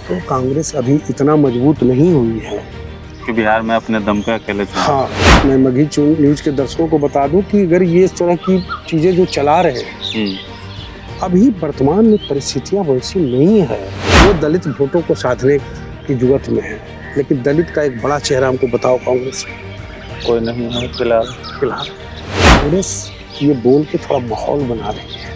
तो कांग्रेस अभी इतना मजबूत नहीं हुई है कि बिहार में अपने दम पे अकेले चुनाव। हाँ, मैं मगही न्यूज के दर्शकों को बता दूं कि अगर ये इस तरह की चीजें जो चला रहे हैं, अभी वर्तमान में परिस्थितियां वैसी नहीं है। वो दलित वोटों को साधने की जुगत में है, लेकिन दलित का एक बड़ा चेहरा हमको बताओ कांग्रेस कोई नहीं है फिलहाल। कांग्रेस ये बोल के थोड़ा माहौल बना रही है,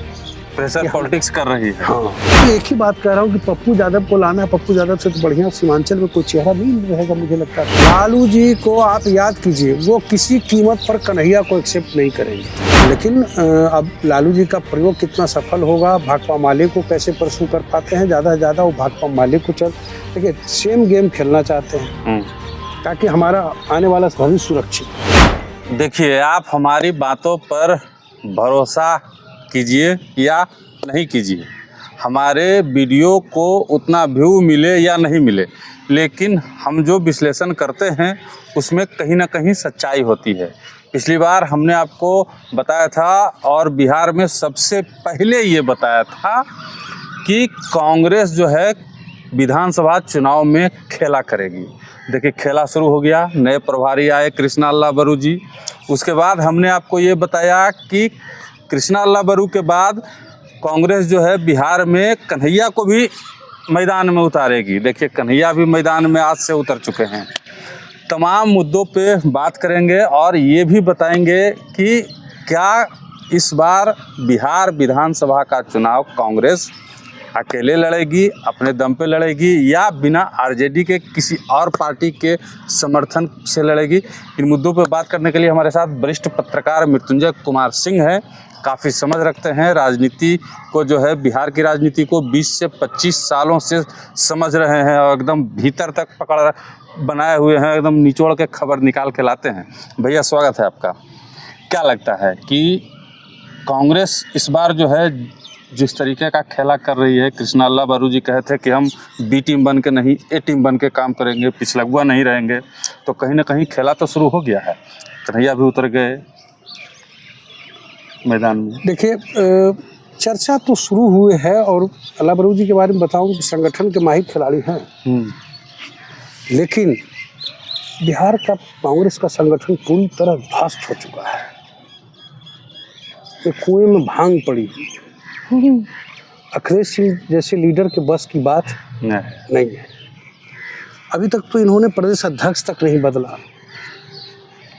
प्रेशर पॉलिटिक्स कर रही है। हाँ, एक ही बात कह रहा हूँ कि पप्पू यादव को लाना है। पप्पू यादव से तो बढ़िया सीमांचल में कोई चेहरा नहीं रहेगा मुझे लगता है। लालू जी को आप याद कीजिए, वो किसी कीमत पर कन्हैया को एक्सेप्ट नहीं करेंगे। लेकिन अब लालू जी का प्रयोग कितना सफल होगा, भाकपा माले को कैसे परसू कर पाते हैं, ज़्यादा से ज़्यादा वो भाकपा माले को देखिए सेम गेम खेलना चाहते हैं ताकि हमारा आने वाला भविष्य सुरक्षित। देखिए, आप हमारी बातों पर भरोसा कीजिए या नहीं कीजिए, हमारे वीडियो को उतना व्यू मिले या नहीं मिले, लेकिन हम जो विश्लेषण करते हैं उसमें कहीं ना कहीं सच्चाई होती है। पिछली बार हमने आपको बताया था और बिहार में सबसे पहले ये बताया था कि कांग्रेस जो है विधानसभा चुनाव में खेला करेगी। देखिए, खेला शुरू हो गया, नए प्रभारी आए कृष्णा अल्लाह बरू जी। उसके बाद हमने आपको ये बताया कि कृष्णा अल्लाह बरू के बाद कांग्रेस जो है बिहार में कन्हैया को भी मैदान में उतारेगी। देखिए, कन्हैया भी मैदान में आज से उतर चुके हैं। तमाम मुद्दों पे बात करेंगे और ये भी बताएंगे कि क्या इस बार बिहार विधानसभा का चुनाव कांग्रेस अकेले लड़ेगी, अपने दम पे लड़ेगी या बिना आरजेडी के किसी और पार्टी के समर्थन से लड़ेगी। इन मुद्दों पर बात करने के लिए हमारे साथ वरिष्ठ पत्रकार मृत्युंजय कुमार सिंह हैं। काफ़ी समझ रखते हैं राजनीति को, जो है बिहार की राजनीति को 20 से 25 सालों से समझ रहे हैं और एकदम भीतर तक पकड़ बनाए हुए हैं, एकदम निचोड़ के खबर निकाल के लाते हैं। भैया, स्वागत है आपका। क्या लगता है कि कांग्रेस इस बार जो है जिस तरीके का खेला कर रही है, कृष्णा अल्लाह बरू जी कहे थे कि हम बी टीम बन के नहीं ए टीम बन के काम करेंगे, पिछलगुआ नहीं रहेंगे, तो कहीं ना कहीं खेला तो शुरू हो गया है। कन्हैया भी उतर गए मैदान में। देखिए, चर्चा तो शुरू हुए है और अल्लाह बरू जी के बारे में बताऊं कि संगठन के माहिर खिलाड़ी हैं, लेकिन बिहार का कांग्रेस का संगठन पूरी तरह ध्वस्त हो चुका है। एक कुएं में भांग पड़ी हुई। अखिलेश सिंह जैसे लीडर के बस की बात नहीं है। अभी तक तो इन्होंने प्रदेश अध्यक्ष तक नहीं बदला,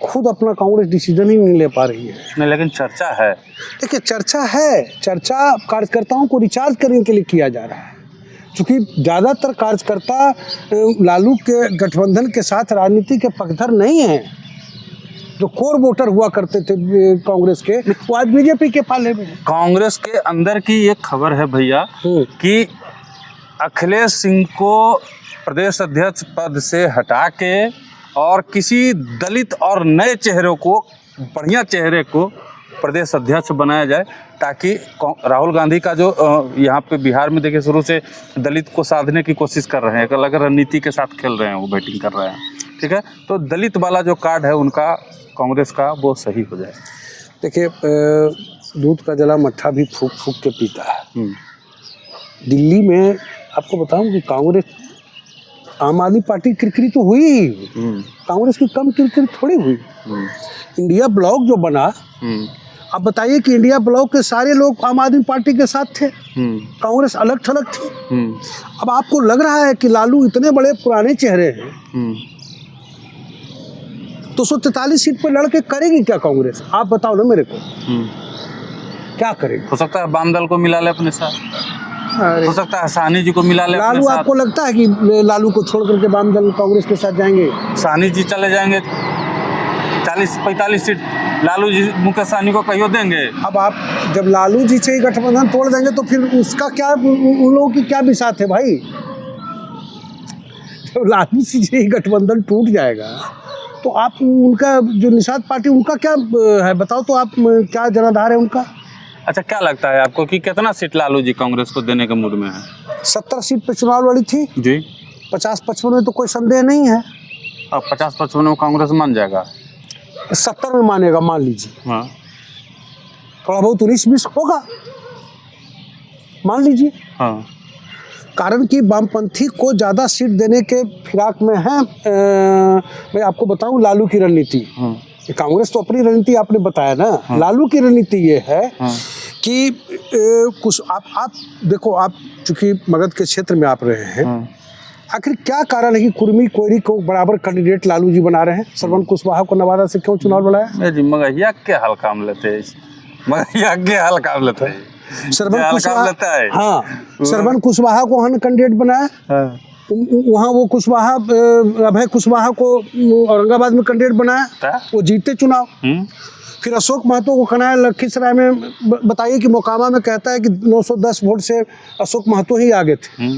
खुद अपना कांग्रेस डिसीजन ही नहीं ले पा रही है। नहीं, लेकिन चर्चा है। देखिए, चर्चा है, चर्चा कार्यकर्ताओं को रिचार्ज करने के लिए किया जा रहा है, क्योंकि ज़्यादातर कार्यकर्ता लालू के गठबंधन के साथ राजनीति के पक्षधर नहीं हैं। जो कोर वोटर हुआ करते थे कांग्रेस के, वो आज बीजेपी के पाले में। कांग्रेस के अंदर की एक खबर है भैया कि अखिलेश सिंह को प्रदेश अध्यक्ष पद से हटा के और किसी दलित और नए चेहरे को, बढ़िया चेहरे को प्रदेश अध्यक्ष बनाया जाए, ताकि राहुल गांधी का जो यहाँ पे बिहार में देखिए शुरू से दलित को साधने की कोशिश कर रहे हैं, एक अलग रणनीति के साथ खेल रहे हैं, वो बैटिंग कर रहे हैं, ठीक है। तो दलित वाला जो कार्ड है उनका कांग्रेस का, वो सही हो जाए। देखिए, दूध का जला मट्ठा भी फूक फूक के पीता है। दिल्ली में आपको बताऊं कि कांग्रेस, आम आदमी पार्टी किरकिरी तो हुई ही, कांग्रेस की कम किरकिरी थोड़ी हुई। इंडिया ब्लॉक जो बना, आप बताइए कि इंडिया ब्लॉक के सारे लोग आम आदमी पार्टी के साथ थे, कांग्रेस अलग थलग थी। अब आपको लग रहा है कि लालू इतने बड़े पुराने चेहरे हैं, तो 143 सीट पर लड़के करेगी क्या कांग्रेस? आप बताओ ना मेरे को, क्या करेगी? हो सकता है वाम दल को मिला ले अपने साथ, हो सकता है साहनी जी को मिला ले अपने लालू साथ। आपको लगता है कि लालू को छोड़ करके वाम दल कांग्रेस के साथ जाएंगे? साहनी जी चले जाएंगे, 40-45 सीट लालू जी मुकेश सहनी को कहियो देंगे। अब आप जब लालू जी से ही गठबंधन तोड़ देंगे तो फिर उसका क्या, उन लोगों की क्या बिसात है भाई? जब लालू जी से ही गठबंधन टूट जाएगा तो आप उनका जो निषाद पार्टी, उनका क्या है बताओ तो आप, क्या जनाधार है उनका? अच्छा, क्या लगता है आपको कि कितना सीट लालू जी कांग्रेस को देने के मूड में है? 70 सीट पे चुनाव लड़ी थी जी, 50-55 में तो कोई संदेह नहीं है। अब 50-55 में कांग्रेस मान जाएगा, 70 में मानेगा, मान लीजिए। हाँ, थोड़ा बहुत 19-20 होगा, मान लीजिए। हाँ। कारण कि वामपंथी को ज़्यादा सीट देने के फिराक में है। मैं आपको बताऊं लालू की रणनीति, कांग्रेस तो अपनी रणनीति आपने बताया ना, लालू की रणनीति ये है कि कुछ आप देखो, आप चूंकि मगध के क्षेत्र में आप रहे हैं, आखिर क्या कारण है कि कुर्मी कोयरी को बराबर कैंडिडेट लालू जी बना रहे हैं? श्रवण कुशवाहा को नवादा से क्यों चुनाव लड़ाया? जी मगहिया के हल काम लेते हैं, मगहिया के हल काम लेते हैं, श्रवण कुशवाहा, हाँ, श्रवण कुशवाहा को हमने कैंडिडेट बनाया, वहाँ वो कुशवाहा, अभय कुशवाहा को औरंगाबाद में कैंडिडेट बनाया, वो जीते चुनाव। फिर अशोक महतो को कनाया लखीसराय में, बताइए कि मोकामा में कहता है कि 910 वोट से अशोक महतो ही आगे थे।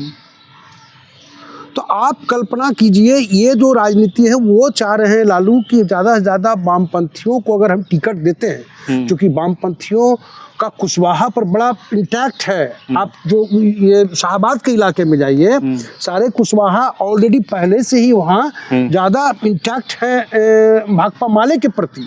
तो आप कल्पना कीजिए, ये जो राजनीति है वो चाह रहे हैं लालू की ज़्यादा से ज़्यादा वामपंथियों को अगर हम टिकट देते हैं, क्योंकि वामपंथियों का कुशवाहा पर बड़ा इंटैक्ट है। आप जो ये शाहबाद के इलाके में जाइए, सारे कुशवाहा ऑलरेडी पहले से ही वहाँ ज़्यादा इंटैक्ट है भाकपा माले के प्रति।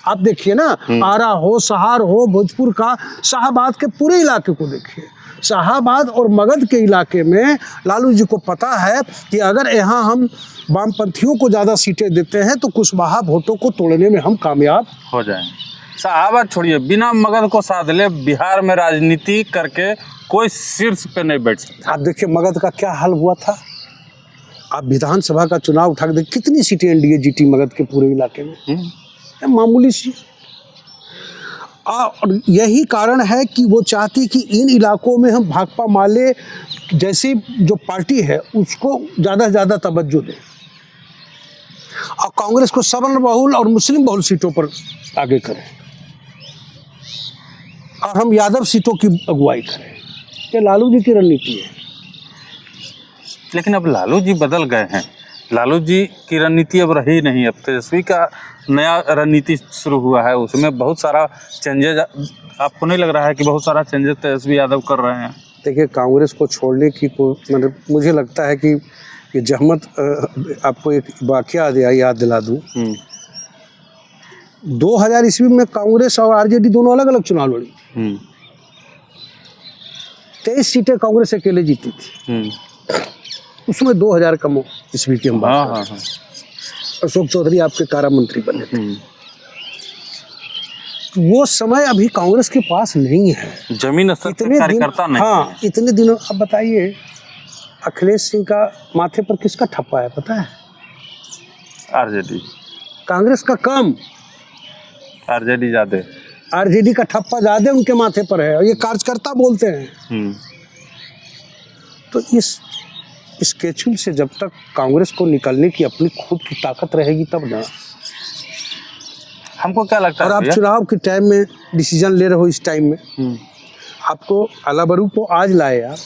आप देखिए ना, आरा हो, सहार हो, भोजपुर का, शाहबाद के पूरे इलाके को देखिए। शाहबाद और मगध के इलाके में लालू जी को पता है कि अगर यहाँ हम वामपंथियों को ज़्यादा सीटें देते हैं तो कुशवाहा वोटों को तोड़ने में हम कामयाब हो जाएंगे। शाहबाद छोड़िए, बिना मगध को साध ले बिहार में राजनीति करके कोई शीर्ष पे नहीं बैठ सकता। आप देखिए मगध का क्या हाल हुआ था। आप विधानसभा का चुनाव उठा के देखिए, कितनी सीटें एनडीए जीती मगध के पूरे इलाके में, मामूली सी। और यही कारण है कि वो चाहती कि इन इलाकों में हम भाकपा माले जैसी जो पार्टी है उसको ज़्यादा से ज़्यादा तवज्जो दें और कांग्रेस को सवर्ण बहुल और मुस्लिम बहुल सीटों पर आगे करें और हम यादव सीटों की अगुवाई करें। ये लालू जी की रणनीति है। लेकिन अब लालू जी बदल गए हैं, लालू जी की रणनीति अब रही नहीं। अब तेजस्वी का नया रणनीति शुरू हुआ है, उसमें बहुत सारा चेंजेज, आपको नहीं लग रहा है कि बहुत सारा चेंजेस तेजस्वी यादव कर रहे हैं? देखिए कांग्रेस को छोड़ने की मतलब मुझे लगता है कि ये जहमत, आपको एक वाकया याद दिला दूँ। 2000 ईस्वी में कांग्रेस और आरजेडी दोनों अलग अलग चुनाव लड़ी। 23 सीटें कांग्रेस अकेले जीती थी। उसमें 2000 कम ईस्वी की हम बात कर रहे हैं। अशोक चौधरी आपके कारा मंत्री बने थे। वो समय अभी कांग्रेस के पास नहीं है, जमीन स्तर पर कार्यकर्ता नहीं। हाँ, इतने दिनों, अब बताइए अखिलेश सिंह का माथे पर किसका ठप्पा है पता है? आरजेडी। कांग्रेस का कम, आरजेडी ज्यादा। आरजेडी का ठप्पा ज्यादा उनके माथे पर है और ये कार्यकर्ता बोलते हैं। तो इस स्केचुल से जब तक कांग्रेस को निकलने की अपनी खुद की ताकत रहेगी तब ना। हमको क्या लगता है, और आप चुनाव के टाइम में डिसीजन ले रहे हो, इस टाइम में आपको अलाबरू को आज लाए आप,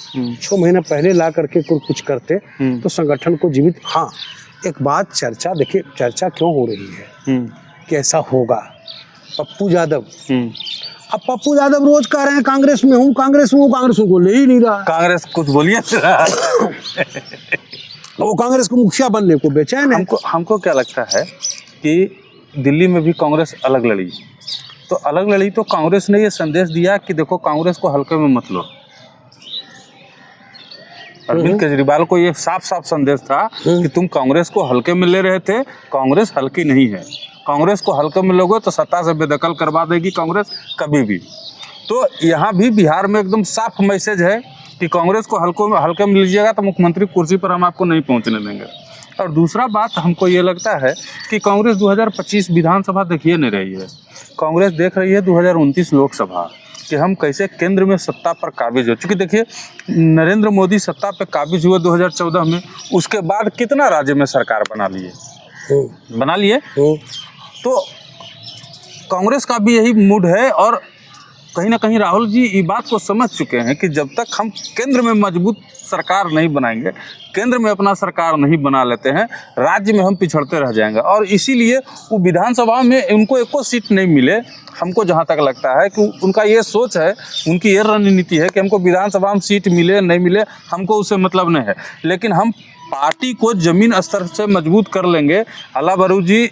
6 महीना पहले ला करके कुछ करते तो संगठन को जीवित। हाँ, एक बात चर्चा, देखिए चर्चा क्यों हो रही है कि ऐसा होगा। पप्पू यादव, अब पप्पू यादव रोज कह रहे हैं कांग्रेस में हूँ, कांग्रेस में हूँ, कांग्रेस को ले ही नहीं रहा। कांग्रेस कुछ बोलिए वो कांग्रेस को मुखिया बनने को बेचैन है। हमको क्या लगता है कि दिल्ली में भी कांग्रेस अलग लड़ी, तो अलग लड़ी तो कांग्रेस ने ये संदेश दिया कि देखो कांग्रेस को हल्के में मत लो। अरविंद केजरीवाल को ये साफ साफ संदेश था कि तुम कांग्रेस को हल्के में ले रहे थे, कांग्रेस हल्की नहीं है। कांग्रेस को हल्के में लोगे तो सत्ता से बेदखल करवा देगी कांग्रेस कभी भी। तो यहाँ भी बिहार में एकदम साफ मैसेज है कि कांग्रेस को हल्के में लीजिएगा तो मुख्यमंत्री कुर्सी पर हम आपको नहीं पहुँचने देंगे। और दूसरा बात हमको ये लगता है कि कांग्रेस 2025 विधानसभा देखिए नहीं रही है, कांग्रेस देख रही है 2029 लोकसभा कि हम कैसे केंद्र में सत्ता पर काबिज हो। चूँकि देखिए नरेंद्र मोदी सत्ता पर काबिज हुए 2014 में, उसके बाद कितना राज्य में सरकार बना लिए। तो कांग्रेस का भी यही मूड है और कहीं ना कहीं राहुल जी ये बात को समझ चुके हैं कि जब तक हम केंद्र में मजबूत सरकार नहीं बनाएंगे, केंद्र में अपना सरकार नहीं बना लेते हैं, राज्य में हम पिछड़ते रह जाएंगे। और इसीलिए वो विधानसभा में उनको एको सीट नहीं मिले। हमको जहाँ तक लगता है कि उनका ये सोच है, उनकी ये रणनीति है कि हमको विधानसभा में सीट मिले नहीं मिले हमको उससे मतलब नहीं है, लेकिन हम पार्टी को जमीन स्तर से मजबूत कर लेंगे। अलाबरू जी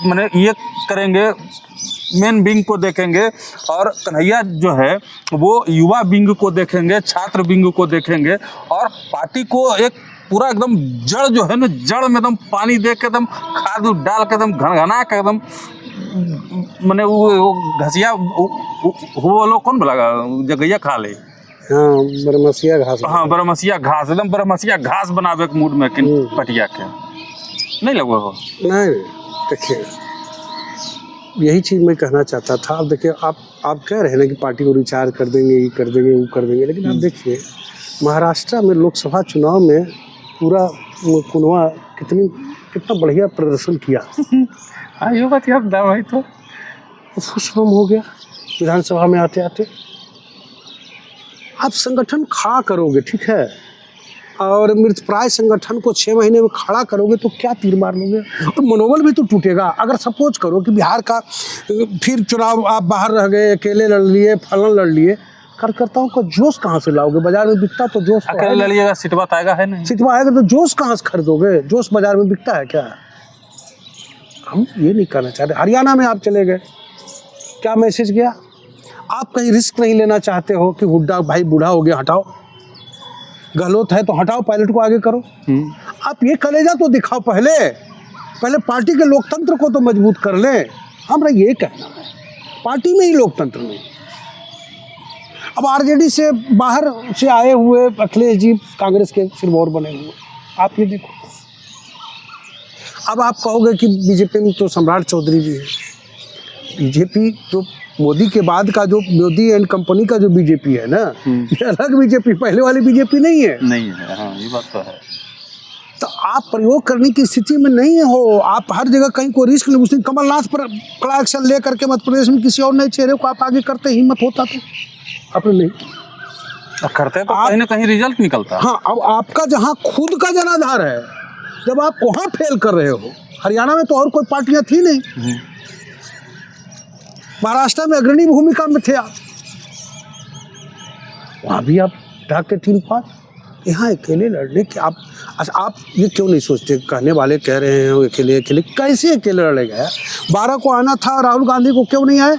मैंने ये करेंगे मेन विंग को देखेंगे और कन्हैया जो है वो युवा विंग को देखेंगे, छात्र विंग को देखेंगे और पार्टी को एक पूरा एकदम जड़ जो है ना, जड़ में एकदम पानी दे के एकदम खाद डाल के एकदम घनघना के एकदम मैंने वो घसिया वो लोग कौन बोला जगैया खा ले, हाँ बरमसिया घास, हाँ बरमसिया घास, एकदम बरमसिया घास बनावे के मूड में किन पटिया के नहीं लगो हो। नहीं देखिए यही चीज़ मैं कहना चाहता था। अब देखिए आप कह रहे हैं ना कि पार्टी को रिचार्ज कर देंगे, ये कर देंगे, वो कर देंगे, लेकिन आप देखिए महाराष्ट्र में लोकसभा चुनाव में पूरा कुनवा कितना बढ़िया प्रदर्शन किया। हाँ ये बात आप दावा है तो फुसफम हो गया विधानसभा में आते आते। आप संगठन खड़ा करोगे ठीक है, और मृतप्राय संगठन को 6 महीने में खड़ा करोगे तो क्या तीर मार लोगे, और मनोबल भी तो टूटेगा। अगर सपोज करो कि बिहार का फिर चुनाव आप बाहर रह गए, अकेले लड़ लिए, फलन लड़ लिए, कार्यकर्ताओं का जोश कहाँ से लाओगे? बाजार में बिकता तो जोश तो अकेले लड़िएगा, सिटवा आएगा है नहीं, सिटवा आएगा तो जोश कहाँ से खरीदोगे? जोश बाजार में बिकता है क्या? हम ये नहीं करना चाहते। हरियाणा में आप चले गए, क्या मैसेज गया? आप कहीं रिस्क नहीं लेना चाहते हो कि हुड्डा भाई बूढ़ा हो गया हटाओ, गलत है तो हटाओ, पायलट को आगे करो। आप ये कलेजा तो दिखाओ, पहले पार्टी के लोकतंत्र को तो मजबूत कर ले। हमारा ये कहना है, पार्टी में ही लोकतंत्र नहीं। अब आरजेडी से बाहर से आए हुए अखिलेश जी कांग्रेस के सिरमौर बने हुए, आप ये देखो। अब आप कहोगे कि बीजेपी में तो सम्राट चौधरी भी है। बीजेपी जो मोदी के बाद का जो मोदी एंड कंपनी का जो बीजेपी है ना, ये अलग बीजेपी, पहले वाली बीजेपी नहीं है। नहीं है, हाँ ये बात तो है। तो आप प्रयोग करने की स्थिति में नहीं हो। आप हर जगह कहीं कोई रिस्क नहीं। उस दिन कमलनाथ पर कड़ा एक्शन ले करके मध्य प्रदेश में किसी और नए चेहरे को आप आगे करते, हिम्मत होता तो आपने नहीं करते तो कहीं ना कहीं रिजल्ट निकलता। हाँ, अब आपका जहाँ खुद का जनाधार है, जब आप वहाँ फेल कर रहे हो। हरियाणा में तो और कोई पार्टियां थी नहीं, महाराष्ट्र में अग्रणी भूमिका में थे आप, वहाँ भी आप ढाक के 3-5, यहाँ अकेले लड़ने के आप ये क्यों नहीं सोचते? कहने वाले कह रहे हैं अकेले कैसे अकेले लड़ेगा? 12 को आना था, राहुल गांधी को क्यों नहीं आए?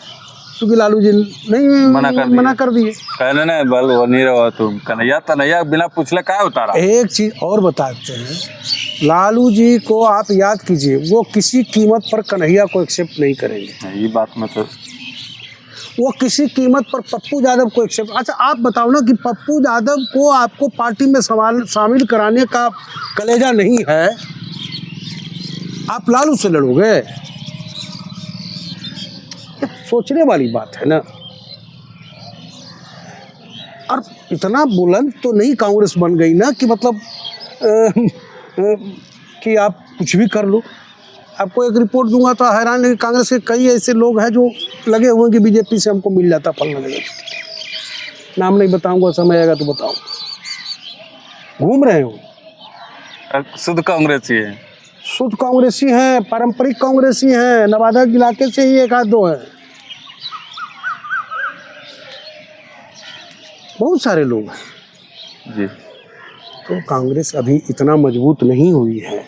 क्योंकि लालू जी नहीं मना कर दिए। कहने नहीं बल वो नहीं रहो तुम, कन्हैया बिना पूछले क्या उतारा। एक चीज और बताते हैं, लालू जी को आप याद कीजिए, वो किसी कीमत पर कन्हैया को एक्सेप्ट नहीं करेंगे। ये बात में तो वो किसी कीमत पर पप्पू यादव को एक्सेप्ट। अच्छा आप बताओ ना कि पप्पू यादव को आपको पार्टी में शामिल कराने का कलेजा नहीं है, आप लालू से लड़ोगे? सोचने वाली बात है ना। और इतना बुलंद तो नहीं कांग्रेस बन गई ना कि मतलब कि आप कुछ भी कर लो। आपको एक रिपोर्ट दूंगा तो हैरान है, कांग्रेस के कई ऐसे लोग हैं जो लगे हुए हैं कि बीजेपी से हमको मिल जाता फल लगेगा। नाम नहीं बताऊंगा, समय आएगा तो बताऊंगा। घूम रहे हो, शुद्ध कांग्रेसी है, शुद्ध कांग्रेसी हैं, पारंपरिक कांग्रेसी हैं, नवादा इलाके से ही 1-2 हैं, बहुत सारे लोग हैं जी। तो कांग्रेस अभी इतना मजबूत नहीं हुई है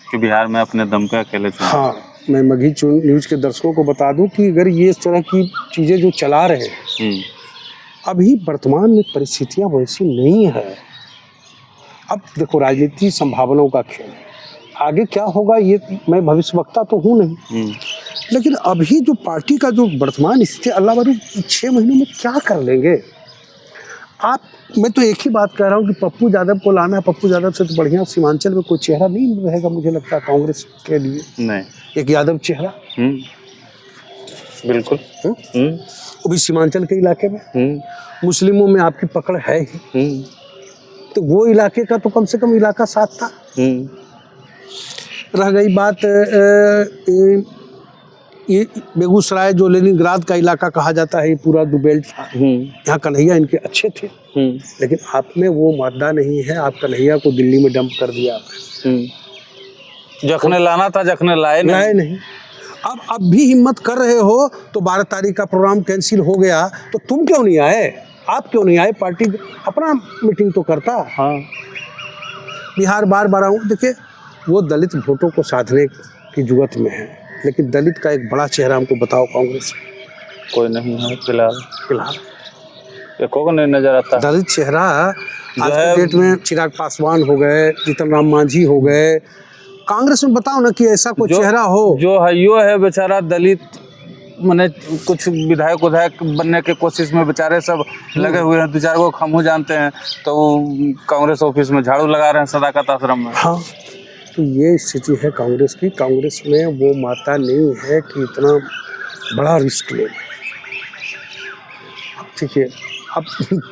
कि बिहार में अपने दम पे अकेले चल। हाँ, मैं मगही न्यूज़ के दर्शकों को बता दूं कि अगर ये इस तरह की चीज़ें जो चला रहे हैं, अभी वर्तमान में परिस्थितियां वैसी नहीं है। अब देखो राजनीति संभावनाओं का खेल, आगे क्या होगा ये मैं भविष्यवक्ता तो हूँ नहीं, लेकिन अभी जो पार्टी का जो वर्तमान स्थिति, अल्लाह वाली 6 महीनों में क्या कर लेंगे मैं तो एक ही बात कह रहा हूँ कि पप्पू यादव को लाना है। पप्पू यादव से तो बढ़िया सीमांचल में कोई चेहरा नहीं रहेगा मुझे लगता है कांग्रेस के लिए। नहीं, एक यादव चेहरा बिल्कुल। वो भी सीमांचल के इलाके में, मुस्लिमों में आपकी पकड़ है ही, तो वो इलाके का तो कम से कम इलाका साथ था। रह गई बात ये बेगूसराय जो लेनिनग्राद का इलाका कहा जाता है, ये पूरा दुबेल्ट था, यहाँ कन्हैया इनके अच्छे थे, लेकिन आप में वो मादा नहीं है। आप कन्हैया को दिल्ली में डंप कर दिया आपने, जखने लाना था जखने लाए नहीं। अब भी हिम्मत कर रहे हो तो 12 तारीख का प्रोग्राम कैंसिल हो गया तो तुम क्यों नहीं आए? आप क्यों नहीं आए? पार्टी अपना मीटिंग तो करता। हाँ, बिहार बार आऊँ, देखिए वो दलित वोटों को साधने की जुगत में है, लेकिन दलित का एक बड़ा चेहरा हमको बताओ कांग्रेस में। कोई नहीं है फिलहाल, फिलहाल एको को नहीं नजर आता। दलित चेहरा आज है- के डेट में चिराग पासवान हो गए, जीतन राम मांझी हो गए, कांग्रेस में बताओ ना कि ऐसा कोई चेहरा हो। जो है यो है बेचारा दलित, मैंने कुछ विधायक बनने के कोशिश में बेचारे सब लगे हुए हैं। 2-4 को हम जानते हैं, तो वो कांग्रेस ऑफिस में झाड़ू लगा रहे हैं सदाकत आश्रम में। हाँ, तो ये स्थिति है कांग्रेस की। कांग्रेस में वो माता नहीं है कि इतना बड़ा रिस्क ले। ठीक है, अब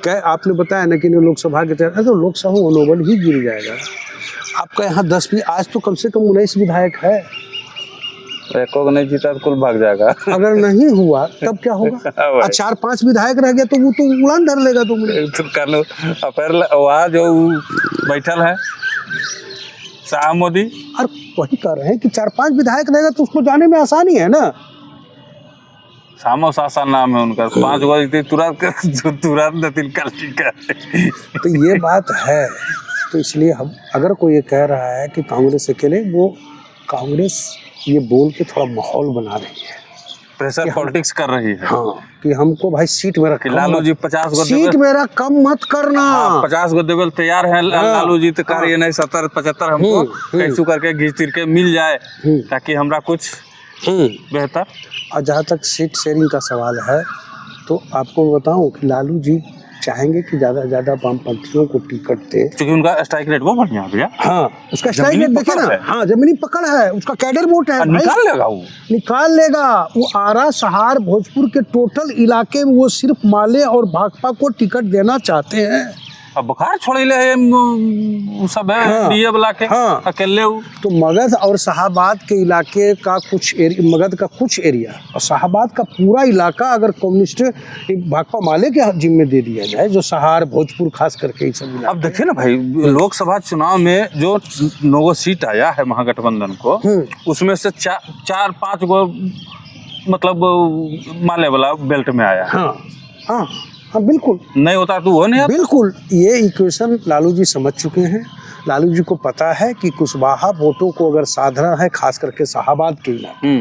क्या आपने बताया ना कि लोकसभा के तहत, तो लोकसभा मनोबल ही गिर जाएगा। आपका यहाँ 10 भी, आज तो कम से कम 19 विधायक है। एको को नहीं जीता तो कुल भाग जाएगा। अगर नहीं हुआ तब क्या होगा? और 4-5 विधायक रह गया तो वो तो उड़ान धर लेगा। तो वहाँ जो बैठल है शाह मोदी, और वही कह रहे हैं कि 4-5 विधायक रहेगा तो उसको जाने में आसानी है ना। सामो सासा नाम है उनका, 5 गो तुरंत तो ये बात है। तो इसलिए हम, अगर कोई ये कह रहा है कि कांग्रेस अकेले, वो कांग्रेस ये बोल के थोड़ा माहौल बना रही है, प्रेशर पॉलिटिक्स कर रही है। हाँ, कि हमको भाई सीट मेरा कम लालू मत- जी 50 गो सीट मेरा कम मत करना। 50 गो देवल तैयार है लालू जी, तो कार्य नहीं 70-75 हमको कैसू करके घींच तीर के मिल जाए, ताकि हमरा कुछ बेहतर। और जहाँ तक सीट शेयरिंग का सवाल है, तो आपको बताऊं कि लालू जी चाहेंगे कि ज़्यादा से ज़्यादा वामपंथियों को टिकट दे, क्योंकि उनका स्ट्राइक रेट वो बढ़िया भैया। हाँ, उसका स्ट्राइक रेट देखे ना। हाँ, जमीनी पकड़ है, उसका कैडर वोट है, निकाल लेगा वो, निकाल लेगा वो। आरा, सहार, भोजपुर के टोटल इलाके में वो सिर्फ माले और भाकपा को टिकट देना चाहते हैं। अब बुखार छोड़ी ले सब है। हाँ, डीए वाला के अकेले तो मगध और शाहाबाद के इलाके का कुछ एरिया, मगध का कुछ एरिया और शाहाबाद का पूरा इलाका अगर कम्युनिस्ट भाकपा माले के जिम्मे दे दिया जाए, जो सहार, भोजपुर खास करके सब। अब देखिए ना भाई, लोकसभा चुनाव में जो 9 सीट आया है महागठबंधन को, उसमें से 4-5 गो मतलब माले वाला बेल्ट में आया। हाँ हाँ हाँ, बिल्कुल। नहीं होता तो वो नहीं आता। बिल्कुल, ये इक्वेशन लालू जी समझ चुके हैं। लालू जी को पता है कि कुशवाहा वोटों को अगर साधना है, खास करके शाहाबाद के इलाके,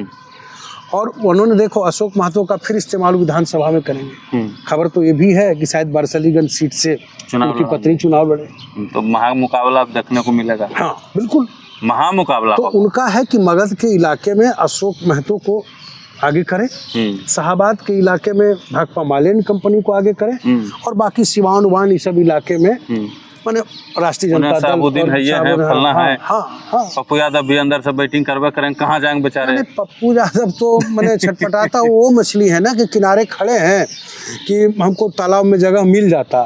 और उन्होंने देखो अशोक महतो का फिर इस्तेमाल विधानसभा में करेंगे। खबर तो ये भी है कि शायद बरसलीगंज सीट से उनकी पत्नी चुनाव लड़े, तो महामुकाबला देखने को मिलेगा। हाँ बिल्कुल, महामुकाबला। तो उनका है कि मगध के इलाके में अशोक महतो को आगे करें, शाहाबाद के इलाके में भाकपा माले कंपनी को आगे करें, और बाकी सिवान उवान इस सब इलाके में माने राष्ट्रीय जनता दल है, ये है, फलना है। हाँ, पप्पू यादव भी अंदर से बैटिंग करवा करें, कहाँ जाएंगे बेचारे। पप्पू यादव तो मैंने छटपटाता वो मछली है ना कि किनारे खड़े हैं कि हमको तालाब में जगह मिल जाता,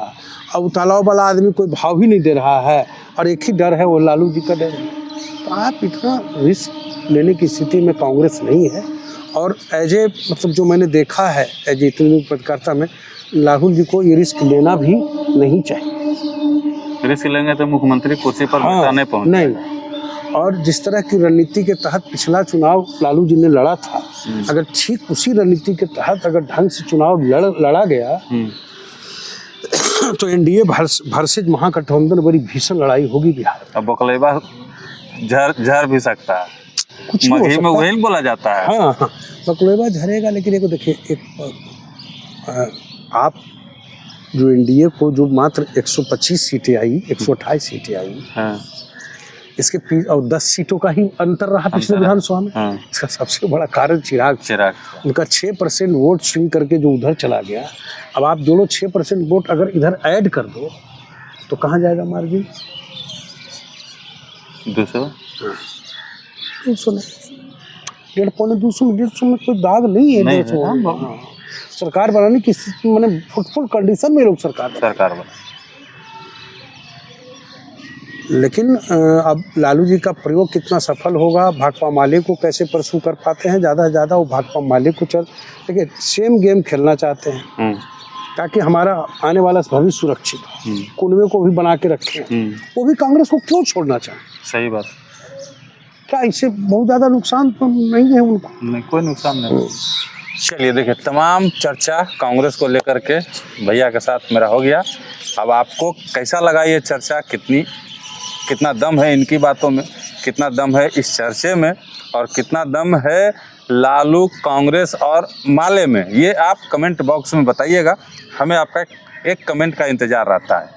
अब तालाब वाला आदमी कोई भाव ही नहीं दे रहा है, और एक ही डर है, वो लालू जी का डर है। तो आप इतना रिस्क लेने की स्थिति में कांग्रेस नहीं है। और एज ए मतलब जो मैंने देखा है एज ए इतनी पत्रकारिता में, राहुल जी को ये रिस्क लेना भी नहीं चाहिए। रिस्क लेंगे तो मुख्यमंत्री कुर्सी पर नहीं पहुंचे। नहीं, और जिस तरह की रणनीति के तहत पिछला चुनाव लालू जी ने लड़ा था, अगर ठीक उसी रणनीति के तहत अगर ढंग से चुनाव लड़ा गया तो एनडीए वर्सेज महागठबंधन बड़ी भीषण लड़ाई होगी बिहार में। अब बकलेबा झर भी सकता है, कुछ मगही में वही बोला जाता है। हाँ, बकलेबा झरेगा, लेकिन एक देखिए, आप जो एनडीए को जो मात्र 125 सीटें आई, 128 सीटें आई, इसके और 10 सीटों का ही अंतर रहा पिछले विधानसभा में। इसका सबसे बड़ा कारण चिराग उनका 6% वोट स्विंग करके जो उधर चला गया। अब आप दोनों 6% वोट अगर इधर ऐड कर दो तो कहाँ जाएगा मार्जिन? 200 में 150 में कोई दाग नहीं है। 150 सरकार बनाने की मैंने फुटफुल कंडीशन में लोग सरकार बना। लेकिन अब लालू जी का प्रयोग कितना सफल होगा, भाकपा माले को कैसे परसू कर पाते हैं, ज़्यादा से ज़्यादा वो भाकपा माले को देखिए सेम गेम खेलना चाहते हैं ताकि हमारा आने वाला भविष्य सुरक्षित हो, कुनबे को भी बना के रखें। वो भी कांग्रेस को क्यों छोड़ना चाहें? सही बात। क्या इससे बहुत ज़्यादा नुकसान तो नहीं है उनको? नहीं, कोई नुकसान नहीं। चलिए देखिए, तमाम चर्चा कांग्रेस को लेकर के भैया के साथ मेरा हो गया। अब आपको कैसा लगा ये चर्चा, कितना दम है इनकी बातों में, कितना दम है इस चर्चे में, और कितना दम है लालू, कांग्रेस और माले में, ये आप कमेंट बॉक्स में बताइएगा। हमें आपका एक कमेंट का इंतज़ार रहता है।